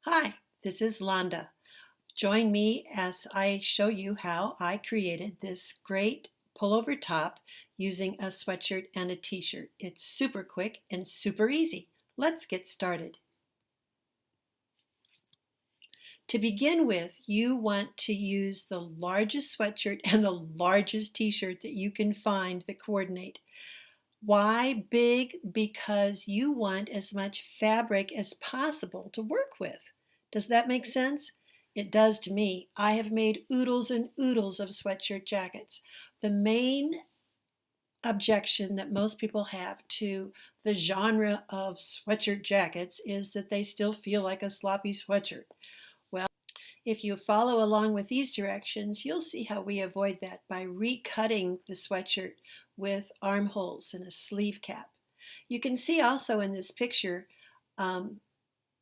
Hi, this is Londa. Join me as I show you how I created this great pullover top using a sweatshirt and a t-shirt. It's super quick and super easy. Let's get started. To begin with, you want to use the largest sweatshirt and the largest t-shirt that you can find that coordinate. Why big? Because you want as much fabric as possible to work with. Does that make sense? It does to me. I have made oodles and oodles of sweatshirt jackets. The main objection that most people have to the genre of sweatshirt jackets is that they still feel like a sloppy sweatshirt. Well, if you follow along with these directions, you'll see how we avoid that by recutting the sweatshirt with armholes and a sleeve cap. You can see also in this picture um,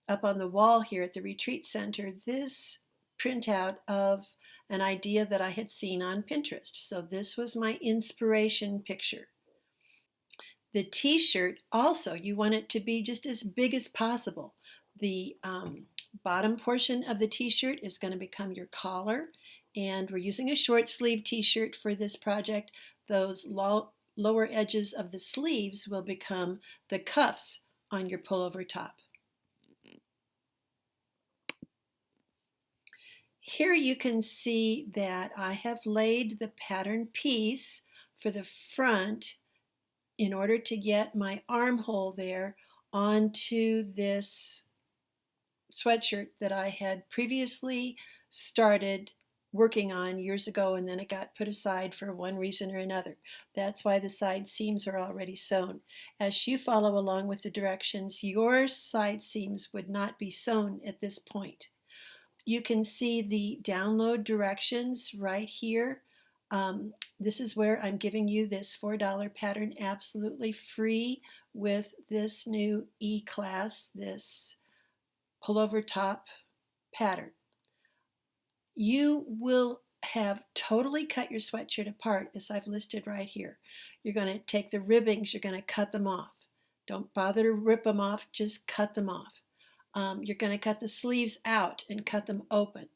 up on the wall here at the retreat center this printout of an idea that I had seen on Pinterest. So this was my inspiration picture. The t-shirt also, you want it to be just as big as possible. The bottom portion of the t-shirt is going to become your collar, and we're using a short sleeve t-shirt for this project. Those lower edges of the sleeves will become the cuffs on your pullover top. Here you can see that I have laid the pattern piece for the front in order to get my armhole there onto this sweatshirt that I had previously started working on years ago, and then it got put aside for one reason or another. That's why the side seams are already sewn. As you follow along with the directions, your side seams would not be sewn at this point. You can see the download directions right here. This is where I'm giving you this $4 pattern absolutely free with this new E-class, this pullover top pattern. You will have totally cut your sweatshirt apart as I've listed right here. You're going to take the ribbings, you're going to cut them off. Don't bother to rip them off, just cut them off. You're going to cut the sleeves out and cut them open.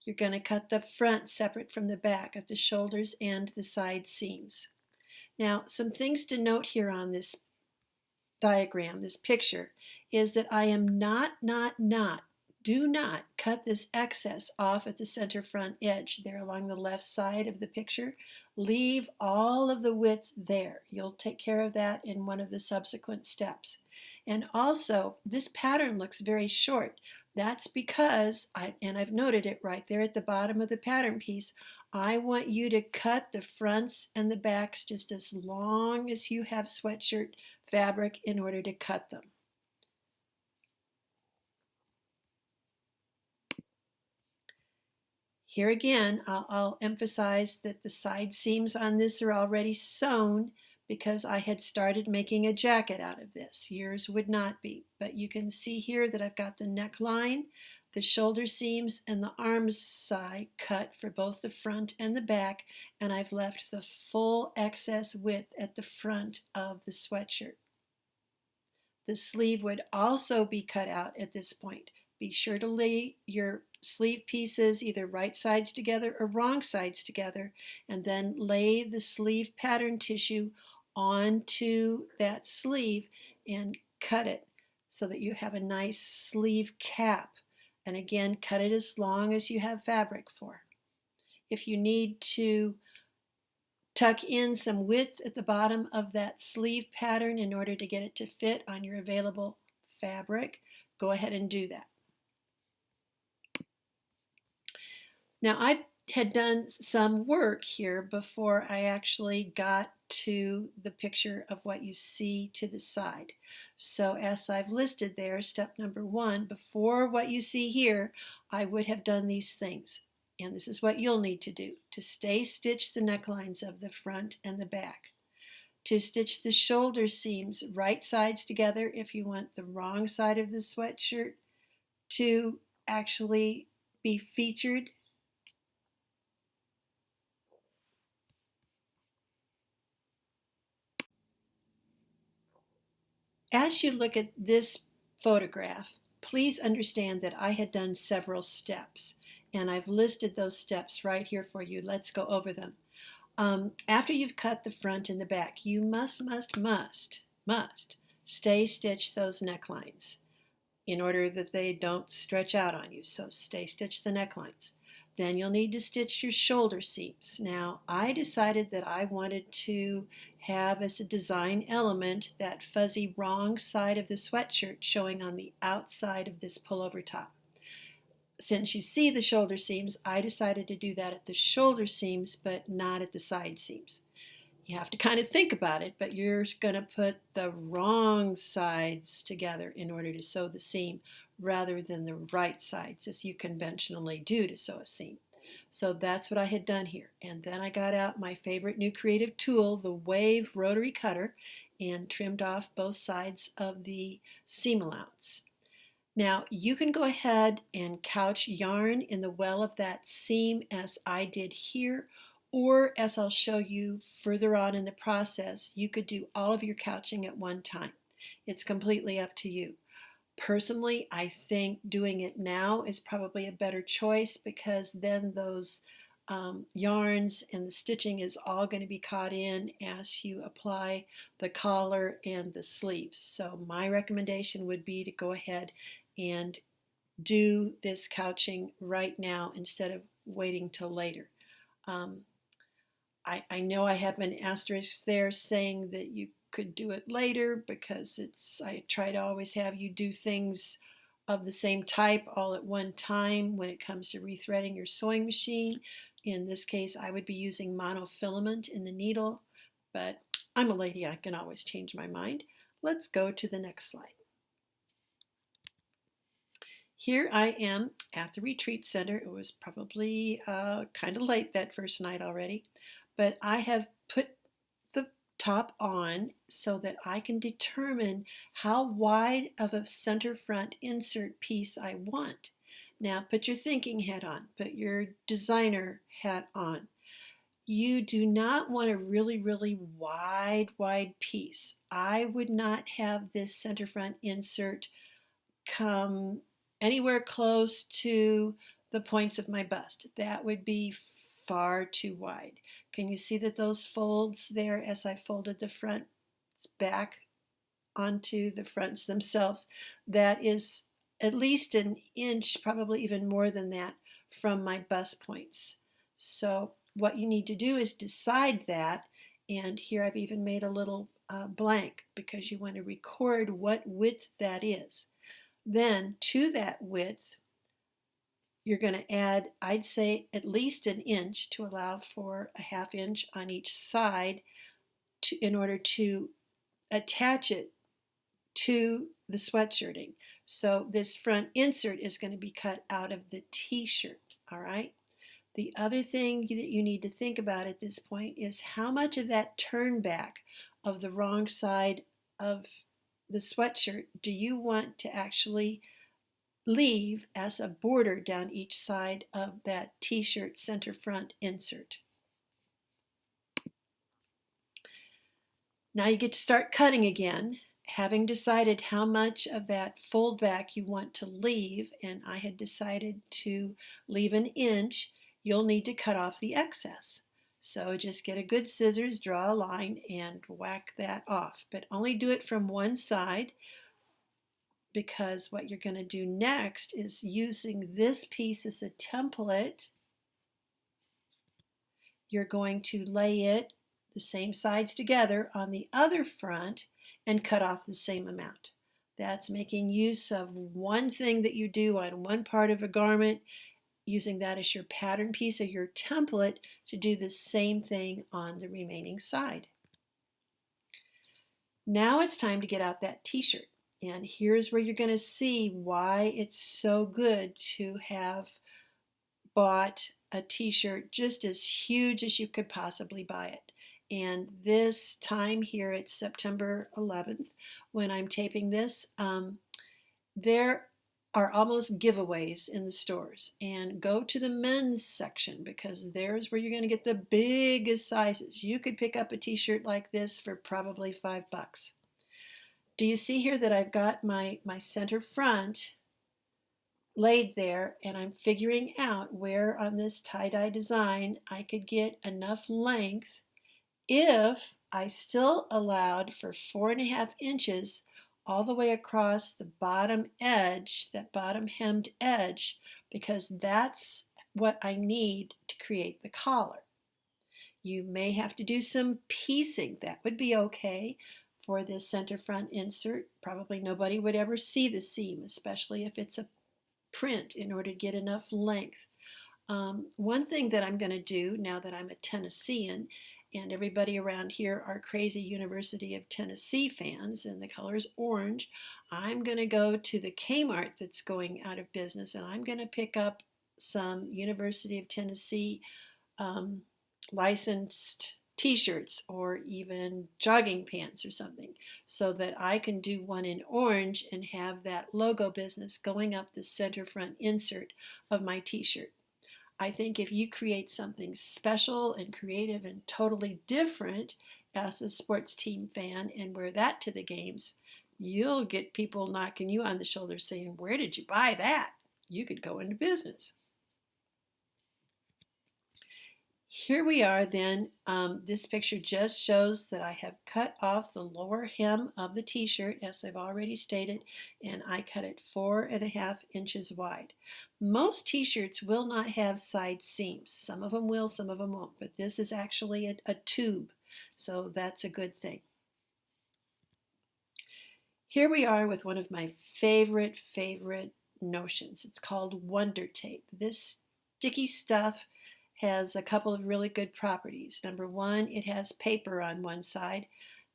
You're going to cut the front separate from the back of the shoulders and the side seams. Now, some things to note here on this diagram, this picture, is that I am do not cut this excess off at the center front edge there along the left side of the picture. Leave all of the width there. You'll take care of that in one of the subsequent steps. And also, this pattern looks very short. That's because, I've noted it right there at the bottom of the pattern piece, I want you to cut the fronts and the backs just as long as you have sweatshirt fabric in order to cut them. Here again, I'll emphasize that the side seams on this are already sewn because I had started making a jacket out of this. Yours would not be, but you can see here that I've got the neckline, the shoulder seams, and the arms side cut for both the front and the back, and I've left the full excess width at the front of the sweatshirt. The sleeve would also be cut out at this point. Be sure to lay your sleeve pieces either right sides together or wrong sides together, and then lay the sleeve pattern tissue onto that sleeve and cut it so that you have a nice sleeve cap. And again, cut it as long as you have fabric for. If you need to tuck in some width at the bottom of that sleeve pattern in order to get it to fit on your available fabric, go ahead and do that. Now, I had done some work here before I actually got to the picture of what you see to the side. So as I've listed there, step number 1, before what you see here, I would have done these things. And this is what you'll need to do: to stay stitch the necklines of the front and the back, to stitch the shoulder seams right sides together if you want the wrong side of the sweatshirt to actually be featured. As you look at this photograph, please understand that I had done several steps, and I've listed those steps right here for you. Let's go over them. After you've cut the front and the back, you must stay stitch those necklines in order that they don't stretch out on you. So stay stitch the necklines. Then you'll need to stitch your shoulder seams. Now, I decided that I wanted to have as a design element that fuzzy wrong side of the sweatshirt showing on the outside of this pullover top. Since you see the shoulder seams, I decided to do that at the shoulder seams, but not at the side seams. You have to kind of think about it, but you're going to put the wrong sides together in order to sew the seam rather than the right sides as you conventionally do to sew a seam. So that's what I had done here. And then I got out my favorite new creative tool, the Wave Rotary Cutter, and trimmed off both sides of the seam allowance. Now you can go ahead and couch yarn in the well of that seam as I did here, or as I'll show you further on in the process, you could do all of your couching at one time. It's completely up to you. Personally, I think doing it now is probably a better choice because then those yarns and the stitching is all going to be caught in as you apply the collar and the sleeves. So my recommendation would be to go ahead and do this couching right now instead of waiting till later. I know I have an asterisk there saying that you could do it later because I try to always have you do things of the same type all at one time when it comes to rethreading your sewing machine. In this case, I would be using monofilament in the needle, but I'm a lady, I can always change my mind. Let's go to the next slide. Here I am at the retreat center. It was probably kind of late that first night already, but I have put the top on so that I can determine how wide of a center front insert piece I want. Now put your thinking hat on, put your designer hat on. You do not want a really wide piece. I would not have this center front insert come anywhere close to the points of my bust. That would be far too wide. Can you see that those folds there as I folded the fronts back onto the fronts themselves? That is at least an inch, probably even more than that, from my bust points. So what you need to do is decide that, and here I've even made a little blank because you want to record what width that is. Then to that width, you're going to add, I'd say, at least an inch to allow for a ½ inch on each side in order to attach it to the sweatshirting. So this front insert is going to be cut out of the t-shirt, all right? The other thing that you need to think about at this point is how much of that turn back of the wrong side of the sweatshirt do you want to actually leave as a border down each side of that t-shirt center front insert. Now you get to start cutting again, having decided how much of that fold back you want to leave, and I had decided to leave an inch. You'll need to cut off the excess. So just get a good scissors, draw a line, and whack that off. But only do it from one side, because what you're going to do next is using this piece as a template. You're going to lay it the same sides together on the other front and cut off the same amount. That's making use of one thing that you do on one part of a garment, using that as your pattern piece or your template to do the same thing on the remaining side. Now it's time to get out that t-shirt. And here's where you're going to see why it's so good to have bought a t-shirt just as huge as you could possibly buy it. And this time here, it's September 11th, when I'm taping this, there are almost giveaways in the stores. And go to the men's section because there's where you're going to get the biggest sizes. You could pick up a t-shirt like this for probably $5. Do you see here that I've got my center front laid there, and I'm figuring out where on this tie-dye design I could get enough length if I still allowed for 4.5 inches all the way across the bottom edge, that bottom hemmed edge, because that's what I need to create the collar. You may have to do some piecing. That would be okay for this center front insert. Probably nobody would ever see the seam, especially if it's a print, in order to get enough length. One thing that I'm going to do now that I'm a Tennessean, and everybody around here are crazy University of Tennessee fans, and the color is orange, I'm going to go to the Kmart that's going out of business, and I'm going to pick up some University of Tennessee um, licensed T-shirts or even jogging pants or something, so that I can do one in orange and have that logo business going up the center front insert of my T-shirt. I think if you create something special and creative and totally different as a sports team fan and wear that to the games, you'll get people knocking you on the shoulder saying, "Where did you buy that? You could go into business." Here we are then. This picture just shows that I have cut off the lower hem of the T-shirt, as I've already stated, and I cut it 4.5 inches wide. Most T-shirts will not have side seams. Some of them will, some of them won't, but this is actually a tube, so that's a good thing. Here we are with one of my favorite notions. It's called Wonder Tape. This sticky stuff has a couple of really good properties. Number one, it has paper on one side,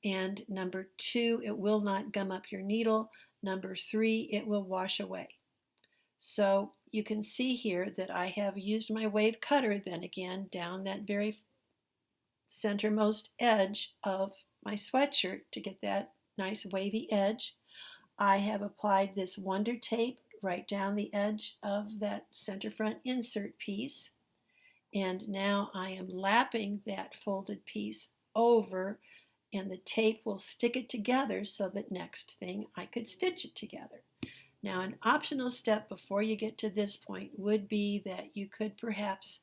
and number two, it will not gum up your needle. Number three, it will wash away. So you can see here that I have used my wave cutter then again down that very centermost edge of my sweatshirt to get that nice wavy edge. I have applied this Wonder Tape right down the edge of that center front insert piece. And now I am lapping that folded piece over, and the tape will stick it together so that next thing I could stitch it together. Now, an optional step before you get to this point would be that you could perhaps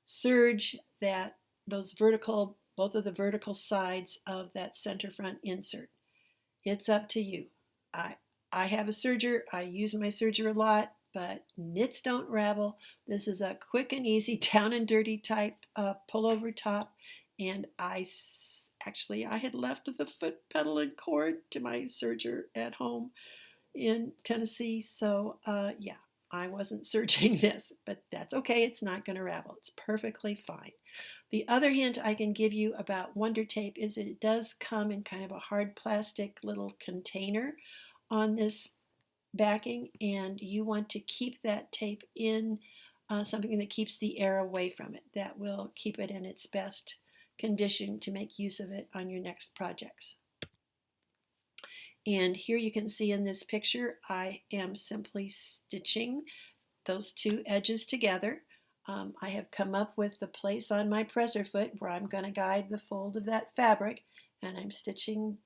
serge both of the vertical sides of that center front insert. It's up to you. I have a serger. I use my serger a lot, but knits don't ravel. This is a quick and easy down and dirty type pullover top, and I had left the foot pedal and cord to my serger at home in Tennessee, so yeah, I wasn't serging this, but that's okay. It's not going to ravel. It's perfectly fine. The other hint I can give you about Wonder Tape is that it does come in kind of a hard plastic little container on this backing, and you want to keep that tape in something that keeps the air away from it. That will keep it in its best condition to make use of it on your next projects. And here you can see in this picture, I am simply stitching those two edges together. I have come up with the place on my presser foot where I'm going to guide the fold of that fabric, and I'm stitching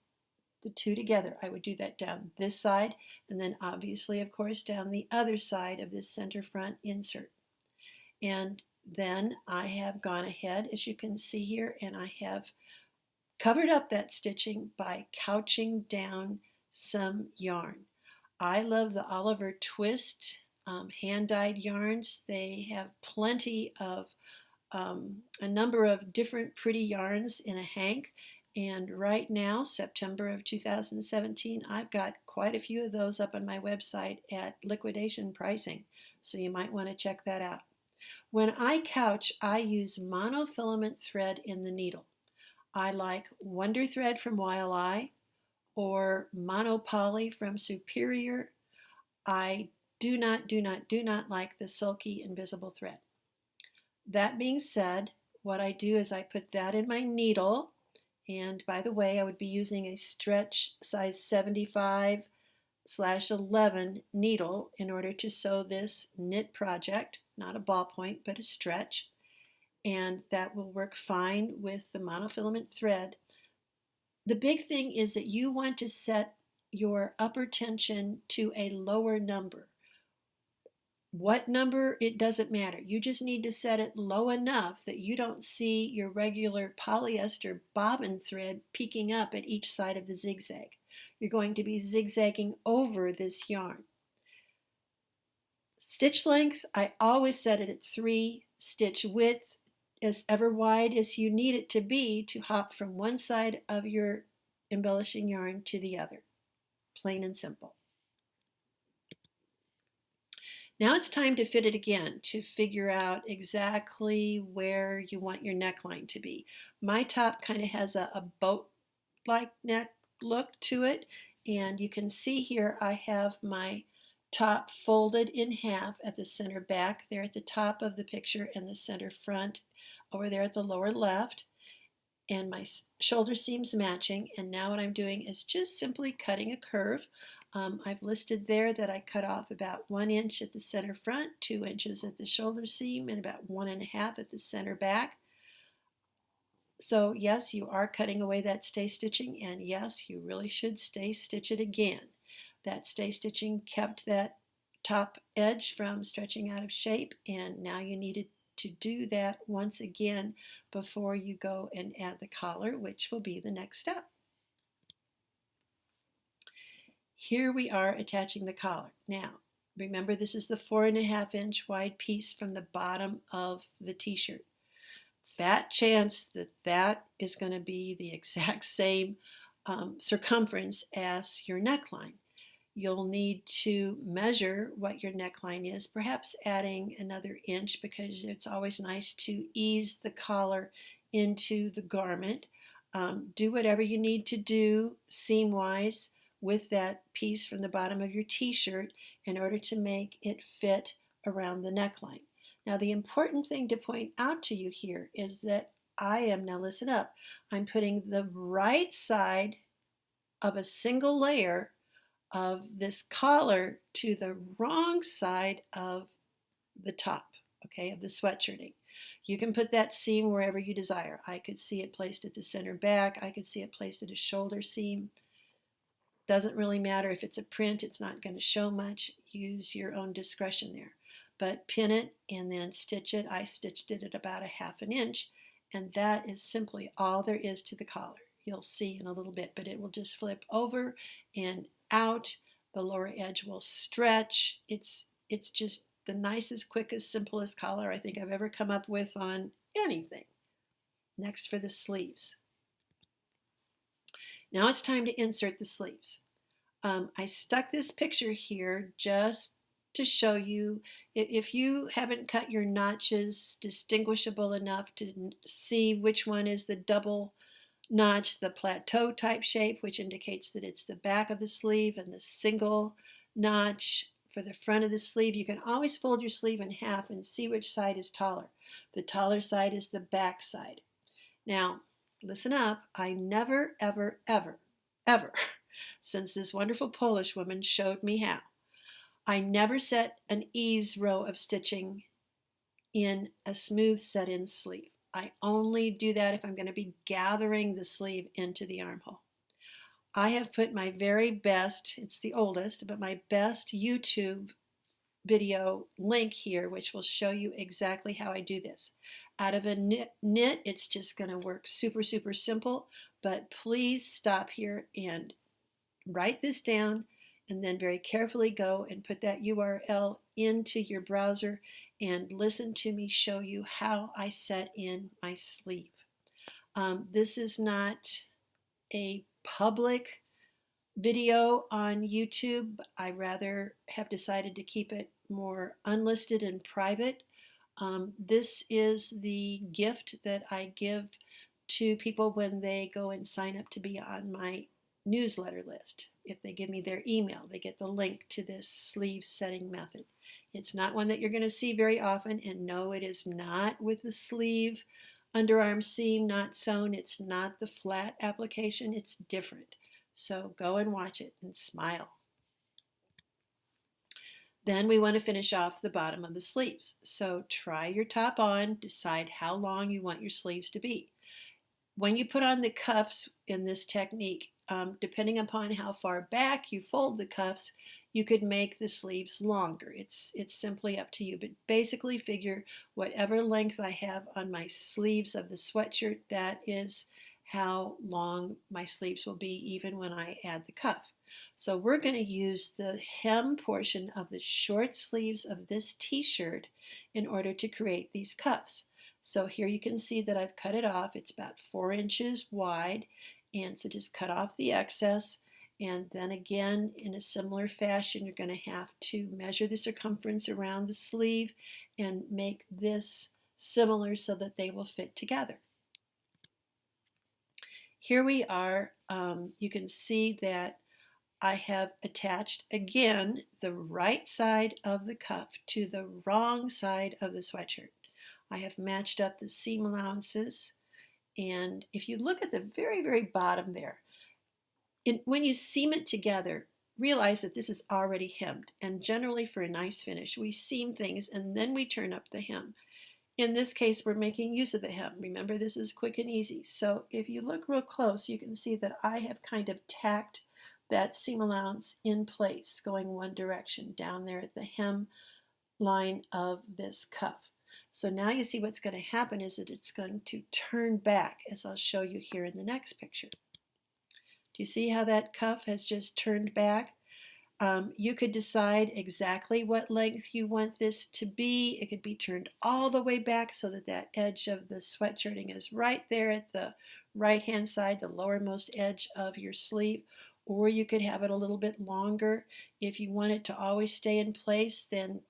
the two together. I would do that down this side, and then obviously, of course, down the other side of this center front insert. And then I have gone ahead, as you can see here, and I have covered up that stitching by couching down some yarn. I love the Oliver Twist hand-dyed yarns. They have plenty of a number of different pretty yarns in a hank, and right now, September of 2017, I've got quite a few of those up on my website at liquidation pricing, so you might want to check that out. When I couch, I use monofilament thread in the needle. I like Wonder Thread from YLI or Monopoly from Superior. I do not like the silky invisible thread. That being said, what I do is I put that in my needle, and by the way, I would be using a stretch size 75/11 needle in order to sew this knit project, not a ballpoint, but a stretch, and that will work fine with the monofilament thread. The big thing is that you want to set your upper tension to a lower number. What number, it doesn't matter. You just need to set it low enough that you don't see your regular polyester bobbin thread peeking up at each side of the zigzag. You're going to be zigzagging over this yarn. Stitch length, I always set it at 3. Stitch width, as ever wide as you need it to be to hop from one side of your embellishing yarn to the other. Plain and simple. Now it's time to fit it again to figure out exactly where you want your neckline to be. My top kind of has a boat-like neck look to it, and you can see here I have my top folded in half at the center back there at the top of the picture and the center front over there at the lower left, and my shoulder seams matching. And now what I'm doing is just simply cutting a curve. I've listed there that I cut off about 1 inch at the center front, 2 inches at the shoulder seam, and about 1.5 at the center back. So yes, you are cutting away that stay stitching, and yes, you really should stay stitch it again. That stay stitching kept that top edge from stretching out of shape, and now you needed to do that once again before you go and add the collar, which will be the next step. Here we are attaching the collar. Now, remember this is the 4.5 inch wide piece from the bottom of the t-shirt. Fat chance that that is going to be the exact same circumference as your neckline. You'll need to measure what your neckline is, perhaps adding another inch, because it's always nice to ease the collar into the garment. Do whatever you need to do seam-wise with that piece from the bottom of your t-shirt in order to make it fit around the neckline. Now the important thing to point out to you here is that I am, now listen up, I'm putting the right side of a single layer of this collar to the wrong side of the top, okay, of the sweatshirting. You can put that seam wherever you desire. I could see it placed at the center back. I could see it placed at a shoulder seam. Doesn't really matter if it's a print, it's not going to show much. Use your own discretion there. But pin it and then stitch it. I stitched it at about 1/2 inch, and that is simply all there is to the collar. You'll see in a little bit, but it will just flip over and out. The lower edge will stretch. It's just the nicest, quickest, simplest collar I think I've ever come up with on anything. Next for the sleeves. Now it's time to insert the sleeves. I stuck this picture here just to show you, if you haven't cut your notches distinguishable enough to see which one is the double notch, the plateau type shape, which indicates that it's the back of the sleeve, and the single notch for the front of the sleeve, you can always fold your sleeve in half and see which side is taller. The taller side is the back side. Now, listen up, I never, ever, ever, ever, since this wonderful Polish woman showed me how, I never set an ease row of stitching in a smooth set-in sleeve. I only do that if I'm going to be gathering the sleeve into the armhole. I have put my very best, it's the oldest, but my best YouTube video link here, which will show you exactly how I do this. Out of a knit, it's just going to work super, super simple, but please stop here and write this down, and then very carefully go and put that URL into your browser and listen to me show you how I set in my sleeve. This is not a public video on YouTube. I rather have decided to keep it more unlisted and private. This is the gift that I give to people when they go and sign up to be on my newsletter list. If they give me their email, they get the link to this sleeve setting method. It's not one that you're going to see very often, and no, it is not with the sleeve underarm seam not sewn. It's not the flat application. It's different. So go and watch it and smile. Then we want to finish off the bottom of the sleeves. So try your top on, decide how long you want your sleeves to be. When you put on the cuffs in this technique, depending upon how far back you fold the cuffs, You could make the sleeves longer. It's simply up to you, but basically figure whatever length I have on my sleeves of the sweatshirt, that is how long my sleeves will be even when I add the cuff. So we're going to use the hem portion of the short sleeves of this t-shirt in order to create these cuffs. So here you can see that I've cut it off. It's about 4 inches wide, and so just cut off the excess. And then again, in a similar fashion, you're going to have to measure the circumference around the sleeve and make this similar so that they will fit together. Here we are. You can see that I have attached again the right side of the cuff to the wrong side of the sweatshirt. I have matched up the seam allowances, and if you look at the very bottom there, when you seam it together, realize that this is already hemmed, and generally for a nice finish we seam things and then we turn up the hem. In this case, we're making use of the hem. Remember, this is quick and easy. So if you look real close, you can see that I have kind of tacked that seam allowance in place, going one direction down there at the hem line of this cuff. So now you see what's going to happen is that it's going to turn back, as I'll show you here in the next picture. Do you see how that cuff has just turned back? You could decide exactly what length you want this to be. It could be turned all the way back so that that edge of the sweatshirting is right there at the right hand side, the lowermost edge of your sleeve. Or you could have it a little bit longer. If you want it to always stay in place, then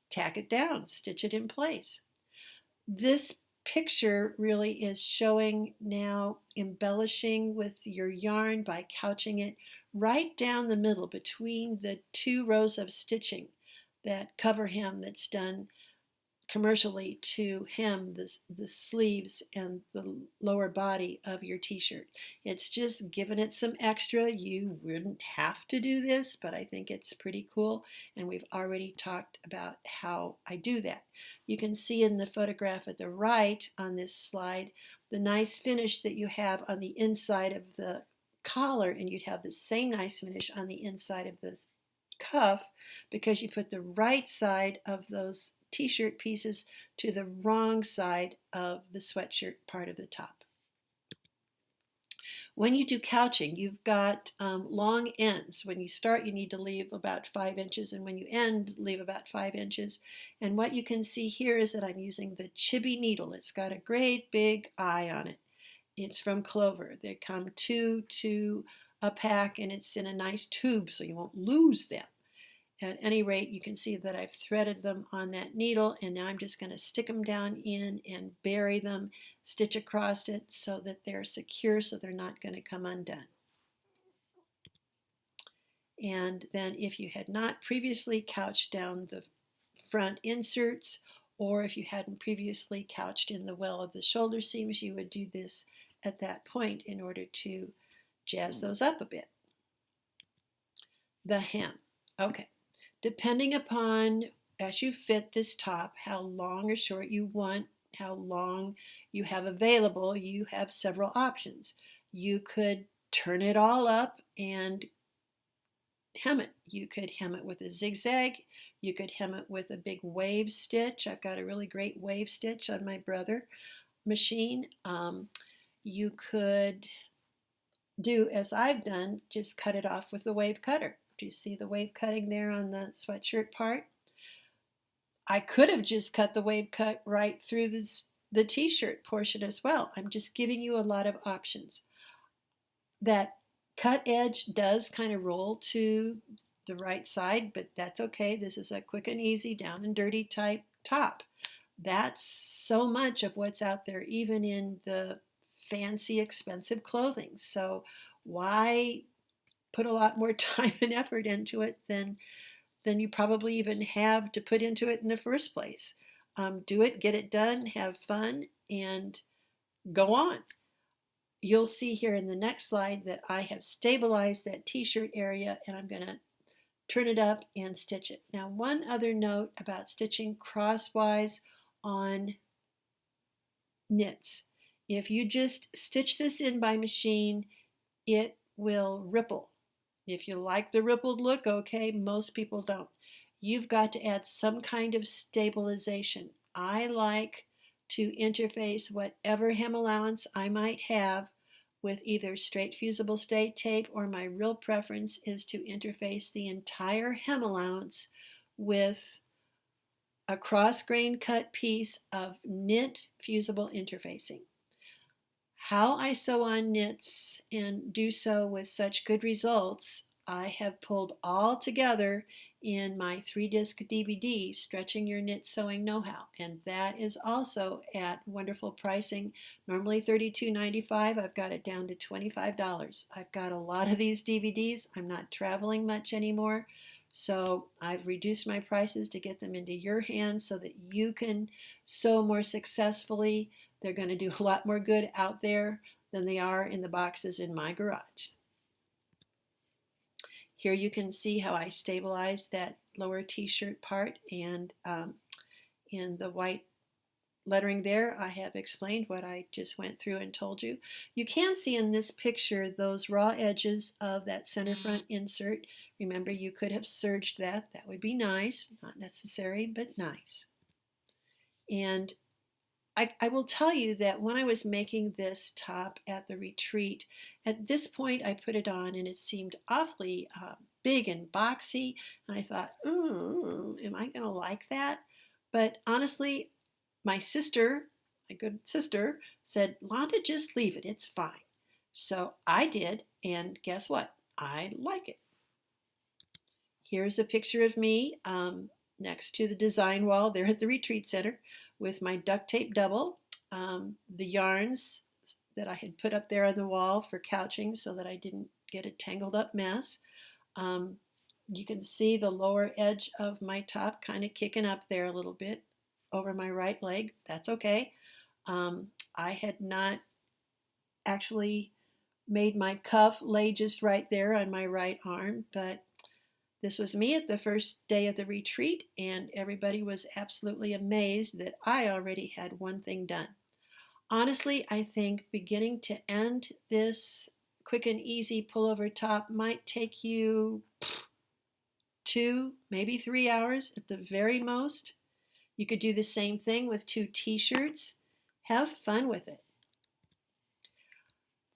tack it down, stitch it in place. This picture really is showing now embellishing with your yarn by couching it right down the middle between the 2 rows of stitching that cover hem that's done commercially to hem the sleeves and the lower body of your t-shirt. It's just giving it some extra. You wouldn't have to do this, but I think it's pretty cool, and we've already talked about how I do that. You can see in the photograph at the right on this slide the nice finish that you have on the inside of the collar, and you'd have the same nice finish on the inside of the cuff because you put the right side of those t-shirt pieces to the wrong side of the sweatshirt part of the top. When you do couching, you've got long ends. When you start, you need to leave about 5 inches, and when you end, leave about 5 inches. And what you can see here is that I'm using the Chibi needle. It's got a great big eye on it. It's from Clover. They come 2 to a pack, and it's in a nice tube so you won't lose them. At any rate, you can see that I've threaded them on that needle, and now I'm just going to stick them down in and bury them, stitch across it so that they're secure so they're not going to come undone. And then if you had not previously couched down the front inserts, or if you hadn't previously couched in the well of the shoulder seams, you would do this at that point in order to jazz those up a bit. The hem. Okay. Depending upon, as you fit this top, how long or short you want, how long you have available, you have several options. You could turn it all up and hem it. You could hem it with a zigzag. You could hem it with a big wave stitch. I've got a really great wave stitch on my Brother machine. You could do as I've done, just cut it off with the wave cutter. Do you see the wave cutting there on the sweatshirt part? I could have just cut the wave cut right through the t-shirt portion as well. I'm just giving you a lot of options. That cut edge does kind of roll to the right side, but that's okay. This is a quick and easy, down and dirty type top. That's so much of what's out there, even in the fancy, expensive clothing. So why put a lot more time and effort into it than you probably even have to put into it in the first place? Do it, get it done, have fun, and go on. You'll see here in the next slide that I have stabilized that t-shirt area, and I'm going to turn it up and stitch it. Now, one other note about stitching crosswise on knits. If you just stitch this in by machine, it will ripple. If you like the rippled look, okay, most people don't. You've got to add some kind of stabilization. I like to interface whatever hem allowance I might have with either straight fusible stay tape, or my real preference is to interface the entire hem allowance with a cross grain cut piece of knit fusible interfacing. How I sew on knits and do so with such good results, I have pulled all together in my 3-disc DVD, Stretching Your Knit Sewing Know-How, and that is also at wonderful pricing. Normally $32.95, I've got it down to $25. I've got a lot of these DVDs. I'm not traveling much anymore, so I've reduced my prices to get them into your hands so that you can sew more successfully. They're going to do a lot more good out there than they are in the boxes in my garage. Here you can see how I stabilized that lower t-shirt part, and in the white lettering there I have explained what I just went through and told you. You can see in this picture those raw edges of that center front insert. Remember, you could have serged that. That would be nice. Not necessary, but nice. And I will tell you that when I was making this top at the retreat, at this point I put it on and it seemed awfully big and boxy, and I thought, am I going to like that? But honestly, my sister, my good sister, said, Londa, just leave it, it's fine. So I did, and guess what? I like it. Here's a picture of me next to the design wall there at the retreat center with my duct tape double, the yarns that I had put up there on the wall for couching so that I didn't get a tangled up mess. You can see the lower edge of my top kind of kicking up there a little bit over my right leg. That's okay. I had not actually made my cuff lay just right there on my right arm, but this was me at the first day of the retreat, and everybody was absolutely amazed that I already had one thing done. Honestly, I think beginning to end, this quick and easy pullover top might take you 2, maybe 3 hours at the very most. You could do the same thing with 2 t-shirts. Have fun with it.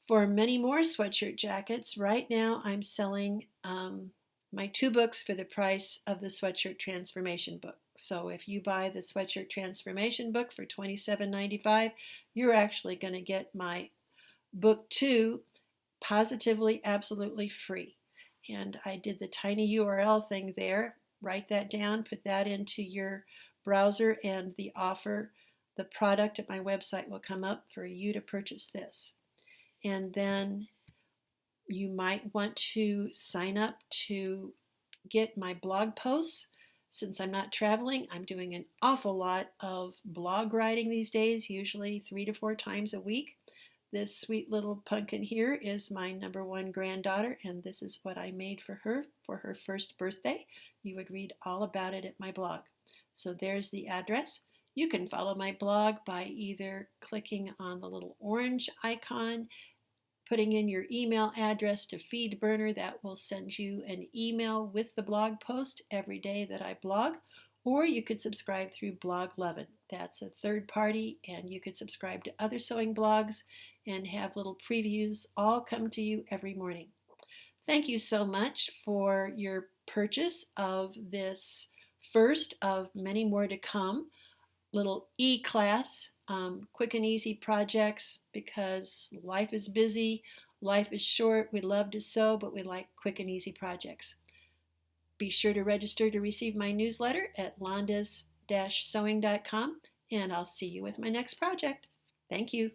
For many more sweatshirt jackets, right now I'm selling my 2 books for the price of the Sweatshirt Transformation book. So if you buy the Sweatshirt Transformation book for $27.95, you're actually going to get my book 2 positively, absolutely free. And I did the tiny URL thing there. Write that down, put that into your browser, and the offer, the product at my website will come up for you to purchase this. And then you might want to sign up to get my blog posts. Since I'm not traveling, I'm doing an awful lot of blog writing these days, usually 3 to 4 times a week. This sweet little pumpkin here is my #1 granddaughter, and this is what I made for her first birthday. You would read all about it at my blog. So there's the address. You can follow my blog by either clicking on the little orange icon, putting in your email address to FeedBurner. That will send you an email with the blog post every day that I blog. Or you could subscribe through Blog Lovin'. That's a third party, and you could subscribe to other sewing blogs and have little previews all come to you every morning. Thank you so much for your purchase of this first of many more to come little e-class, quick and easy projects, because life is busy, life is short, we love to sew, but we like quick and easy projects. Be sure to register to receive my newsletter at londas-sewing.com, and I'll see you with my next project. Thank you.